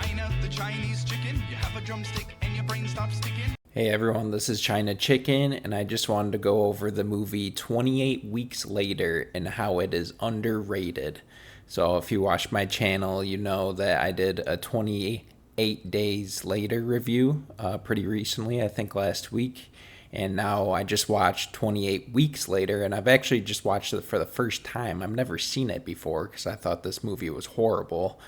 China, the Chinese chicken. You have a drumstick and your brain stops sticking. Hey everyone, this is China Chicken, and I just wanted to go over the movie 28 Weeks Later and how it is underrated. So, if you watch my channel, you know that I did a 28 Days Later review pretty recently, I think last week. And now I just watched 28 Weeks Later, and I've actually just watched it for the first time. I've never seen it before because I thought this movie was horrible.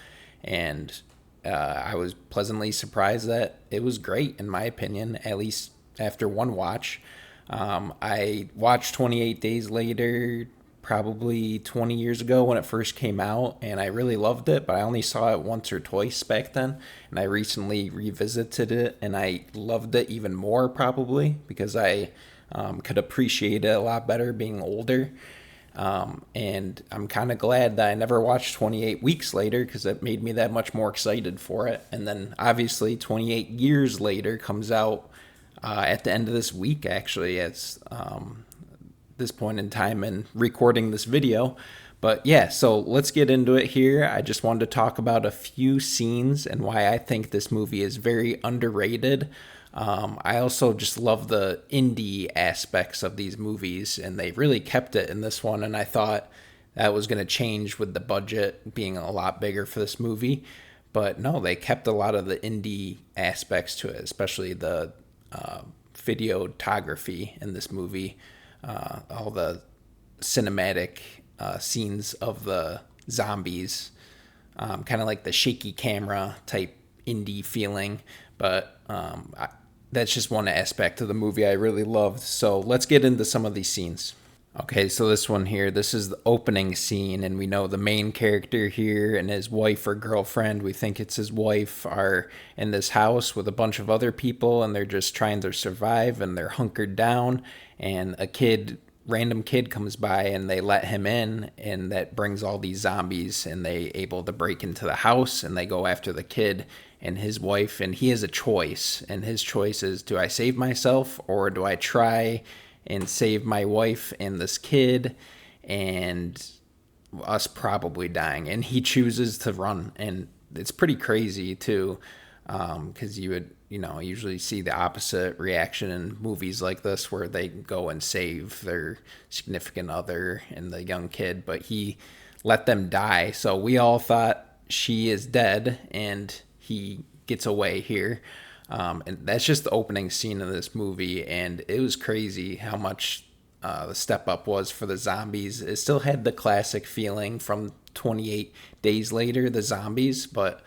And I was pleasantly surprised that it was great, in my opinion, at least after one watch. I watched 28 Days Later probably 20 years ago when it first came out, and I really loved it, but I only saw it once or twice back then. And I recently revisited it, and I loved it even more probably because I could appreciate it a lot better being older. And I'm kind of glad that I never watched 28 Weeks Later because it made me that much more excited for it. And then obviously 28 Years Later comes out at the end of this week, actually, at this point in time and recording this video. But yeah, so let's get into it here. I just wanted to talk about a few scenes and why I think this movie is very underrated. I also just love the indie aspects of these movies, and they really kept it in this one. And I thought that was going to change with the budget being a lot bigger for this movie. But no, they kept a lot of the indie aspects to it, especially the videography in this movie, all the cinematic scenes of the zombies, kind of like the shaky camera type indie feeling. But that's just one aspect of the movie I really loved. So let's get into some of these scenes. Okay, so this one here, this is the opening scene, and we know the main character here and his wife or girlfriend, we think it's his wife, are in this house with a bunch of other people, and they're just trying to survive, and they're hunkered down, and random kid comes by, and they let him in, and that brings all these zombies, and they able to break into the house, and they go after the kid and his wife, and he has a choice, and his choice is, do I save myself, or do I try and save my wife and this kid and us probably dying? And he chooses to run, and it's pretty crazy too, because you would usually see the opposite reaction in movies like this where they go and save their significant other and the young kid, but he let them die. So we all thought she is dead, and he gets away here. And that's just the opening scene of this movie, and it was crazy how much the step up was for the zombies. It still had the classic feeling from 28 Days Later, the zombies, but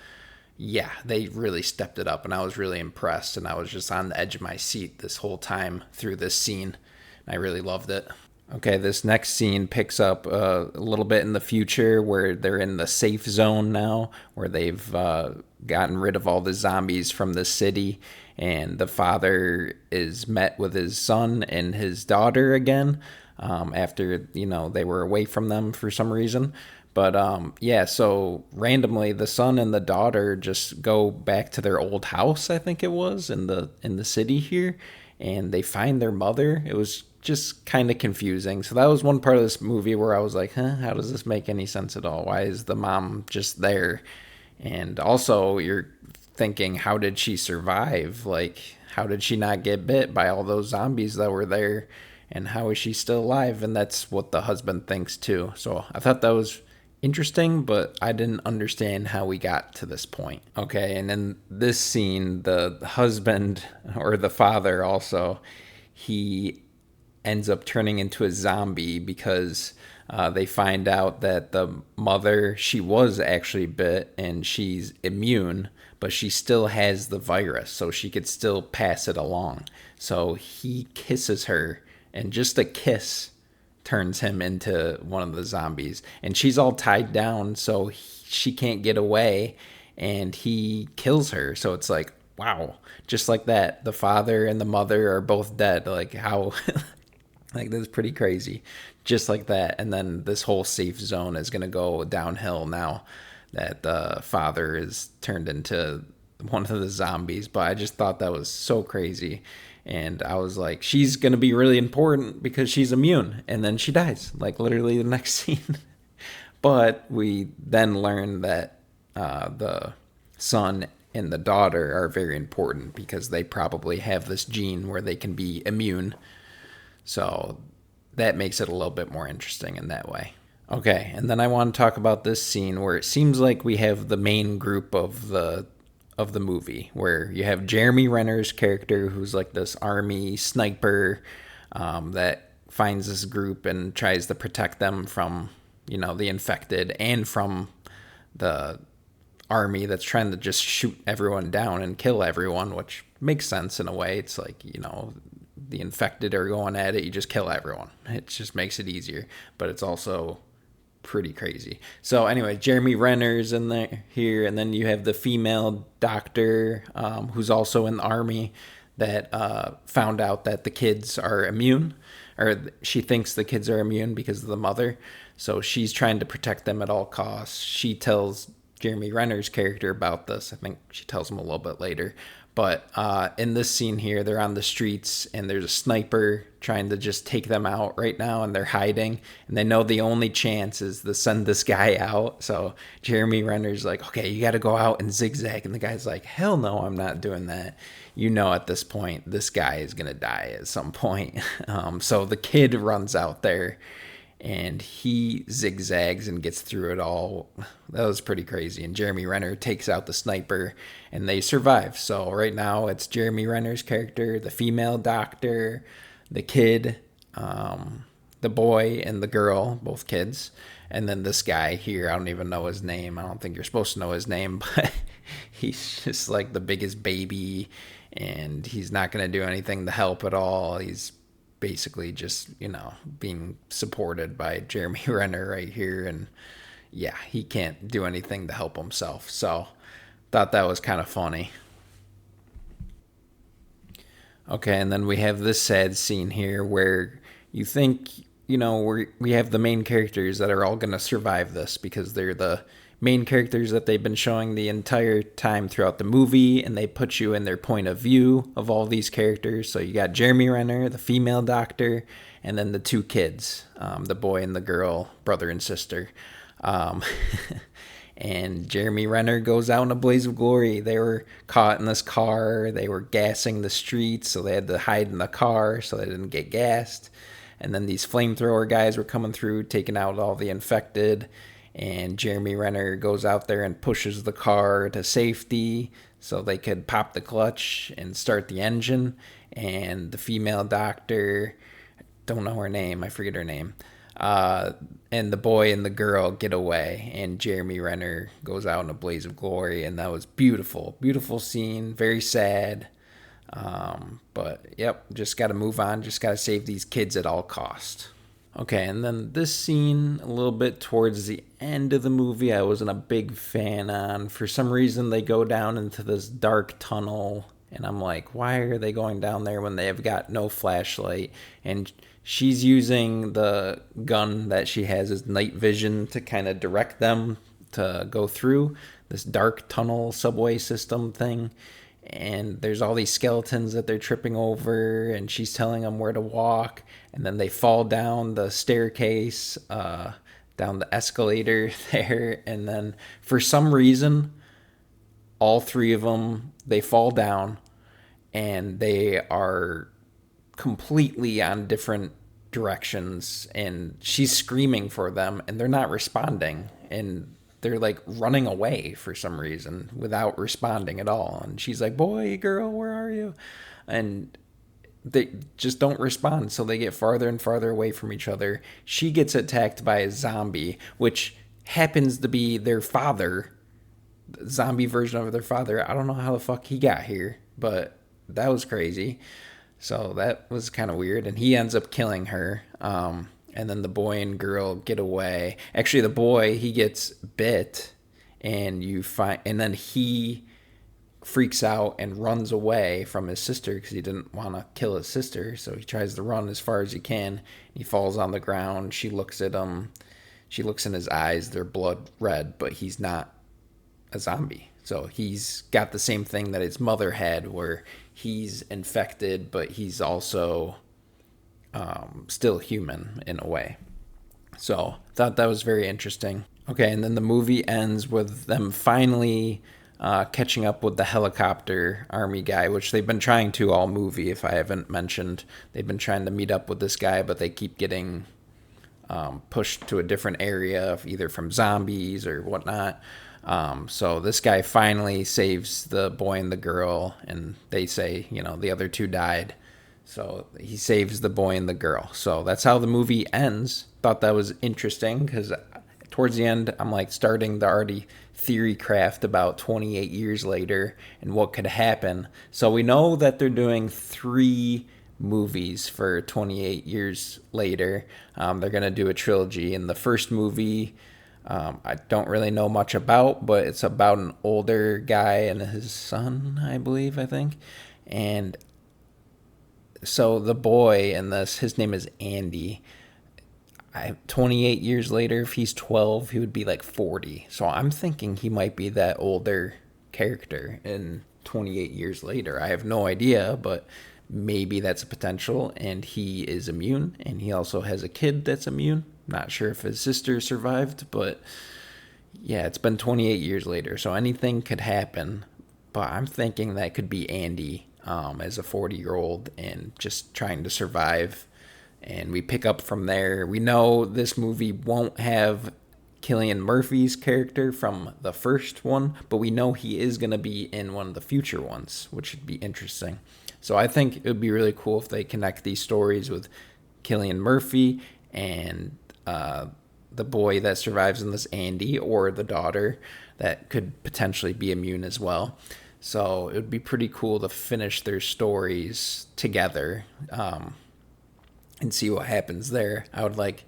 yeah, they really stepped it up, and I was really impressed, and I was just on the edge of my seat this whole time through this scene. I really loved it. Okay, this next scene picks up a little bit in the future where they're in the safe zone now, where they've gotten rid of all the zombies from the city, and the father is met with his son and his daughter again after, they were away from them for some reason. But yeah, so randomly the son and the daughter just go back to their old house, I think it was, in the city here, and they find their mother. It was just kind of confusing. So that was one part of this movie where I was like, how does this make any sense at all? Why is the mom just there? And also you're thinking, how did she survive? Like, how did she not get bit by all those zombies that were there? And how is she still alive? And that's what the husband thinks too. So I thought that was interesting, but I didn't understand how we got to this point. Okay, and in this scene, the husband, or the father also, he ends up turning into a zombie because they find out that the mother, she was actually bit and she's immune, but she still has the virus, so she could still pass it along. So he kisses her, and just a kiss turns him into one of the zombies, and she's all tied down, so she can't get away, and he kills her. So it's like, wow, just like that, the father and the mother are both dead. Like, how like, that's pretty crazy, just like that. And then this whole safe zone is gonna go downhill now that the father is turned into one of the zombies. But I just thought that was so crazy. And I was like, she's going to be really important because she's immune. And then she dies, like literally the next scene. But we then learn that the son and the daughter are very important because they probably have this gene where they can be immune. So that makes it a little bit more interesting in that way. Okay, and then I want to talk about this scene where it seems like we have the main group of the movie, where you have Jeremy Renner's character, who's like this army sniper that finds this group and tries to protect them from, the infected and from the army that's trying to just shoot everyone down and kill everyone, which makes sense in a way. It's like, the infected are going at it, you just kill everyone. It just makes it easier, but it's also pretty crazy. So anyway, Jeremy Renner's in there here, and then you have the female doctor who's also in the army that found out that the kids are immune, or she thinks the kids are immune because of the mother. So she's trying to protect them at all costs. She tells Jeremy Renner's character about this. I think she tells him a little bit later. But in this scene here, they're on the streets and there's a sniper trying to just take them out right now, and they're hiding. And they know the only chance is to send this guy out. So Jeremy Renner's like, okay, you got to go out and zigzag. And the guy's like, hell no, I'm not doing that. At this point, this guy is going to die at some point. So the kid runs out there and he zigzags and gets through it all. That was pretty crazy. And Jeremy Renner takes out the sniper, and they survive. So right now it's Jeremy Renner's character, the female doctor, the kid, the boy, and the girl, both kids. And then this guy here, I don't even know his name. I don't think you're supposed to know his name, but he's just like the biggest baby, and he's not going to do anything to help at all. He's basically just, being supported by Jeremy Renner right here. And yeah, he can't do anything to help himself. So thought that was kind of funny. Okay, and then we have this sad scene here where you think, we have the main characters that are all going to survive this because they're the main characters that they've been showing the entire time throughout the movie, and they put you in their point of view of all these characters. So you got Jeremy Renner, the female doctor, and then the two kids, the boy and the girl, brother and sister. And Jeremy Renner goes out in a blaze of glory. They were caught in this car. They were gassing the streets, so they had to hide in the car so they didn't get gassed. And then these flamethrower guys were coming through, taking out all the infected. And Jeremy Renner goes out there and pushes the car to safety so they could pop the clutch and start the engine. And the female doctor, don't know her name, I forget her name, and the boy and the girl get away, and Jeremy Renner goes out in a blaze of glory. And that was beautiful scene, very sad. But yep, just got to move on, just got to save these kids at all cost. Okay, and then this scene, a little bit towards the end of the movie, I wasn't a big fan on. For some reason, they go down into this dark tunnel, and I'm like, why are they going down there when they have got no flashlight? And she's using the gun that she has as night vision to kind of direct them to go through this dark tunnel subway system thing. And there's all these skeletons that they're tripping over, and she's telling them where to walk. And then they fall down the staircase, down the escalator there. And then for some reason, all three of them, they fall down, and they are completely on different directions. And she's screaming for them, and they're not responding. And they're like running away for some reason without responding at all. And she's like, boy, girl, where are you? And they just don't respond. So they get farther and farther away from each other. She gets attacked by a zombie, which happens to be their father, the zombie version of their father. I don't know how the fuck he got here, but that was crazy. So that was kind of weird. And he ends up killing her. And then the boy and girl get away. Actually, the boy, he gets bit, and then he freaks out and runs away from his sister because he didn't want to kill his sister. So he tries to run as far as he can. He falls on the ground. She looks at him. She looks in his eyes. They're blood red, but he's not a zombie. So he's got the same thing that his mother had, where he's infected, but he's also still human in a way. So thought that was very interesting. Okay, and then the movie ends with them finally catching up with the helicopter army guy, which they've been trying to all movie, if I haven't mentioned. They've been trying to meet up with this guy, but they keep getting pushed to a different area, either from zombies or whatnot. So this guy finally saves the boy and the girl, and they say, the other two died. So he saves the boy and the girl. So that's how the movie ends. Thought that was interesting because towards the end, I'm like starting to already theory craft about 28 years later and what could happen. So we know that they're doing 3 movies for 28 years later. They're going to do a trilogy. And the first movie, I don't really know much about, but it's about an older guy and his son, I think. And so the boy in this, his name is Andy. 28 years later, if he's 12, he would be like 40. So I'm thinking he might be that older character in 28 years later. I have no idea, but maybe that's a potential. And he is immune, and he also has a kid that's immune. Not sure if his sister survived, but yeah, it's been 28 years later, so anything could happen. But I'm thinking that could be Andy as a 40-year-old and just trying to survive. And we pick up from there. We know this movie won't have Cillian Murphy's character from the first one, but we know he is going to be in one of the future ones, which would be interesting. So I think it would be really cool if they connect these stories with Cillian Murphy and the boy that survives in this, Andy, or the daughter that could potentially be immune as well. So it would be pretty cool to finish their stories together and see what happens there. I would like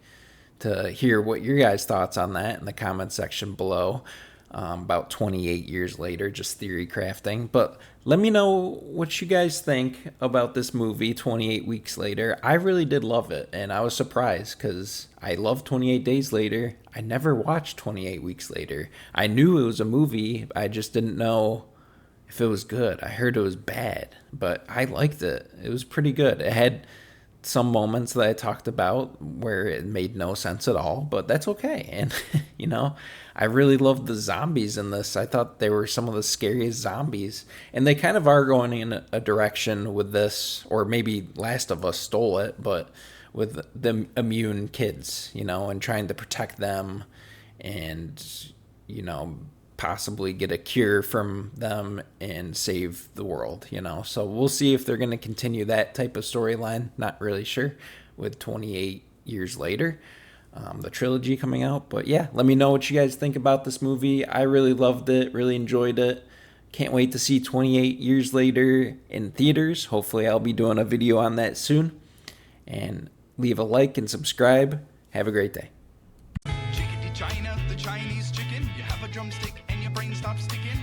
to hear what your guys' thoughts on that in the comment section below. About 28 years later, just theory crafting. But let me know what you guys think about this movie 28 weeks later. I really did love it, and I was surprised because I love 28 Days Later. I never watched 28 Weeks Later. I knew it was a movie. I just didn't know if it was good. I heard it was bad, but I liked it. It was pretty good. It had some moments that I talked about where it made no sense at all, but that's okay. And, I really loved the zombies in this. I thought they were some of the scariest zombies. And they kind of are going in a direction with this, or maybe Last of Us stole it, but with the immune kids, and trying to protect them and, possibly get a cure from them and save the world, So we'll see if they're going to continue that type of storyline. Not really sure with 28 years later, the trilogy coming out. But yeah, let me know what you guys think about this movie. I really loved it, really enjoyed it. Can't wait to see 28 years later in theaters. Hopefully I'll be doing a video on that soon. And leave a like and subscribe. Have a great day. Chicken to China, the Chinese chicken. You have a drumstick and your brain stops sticking.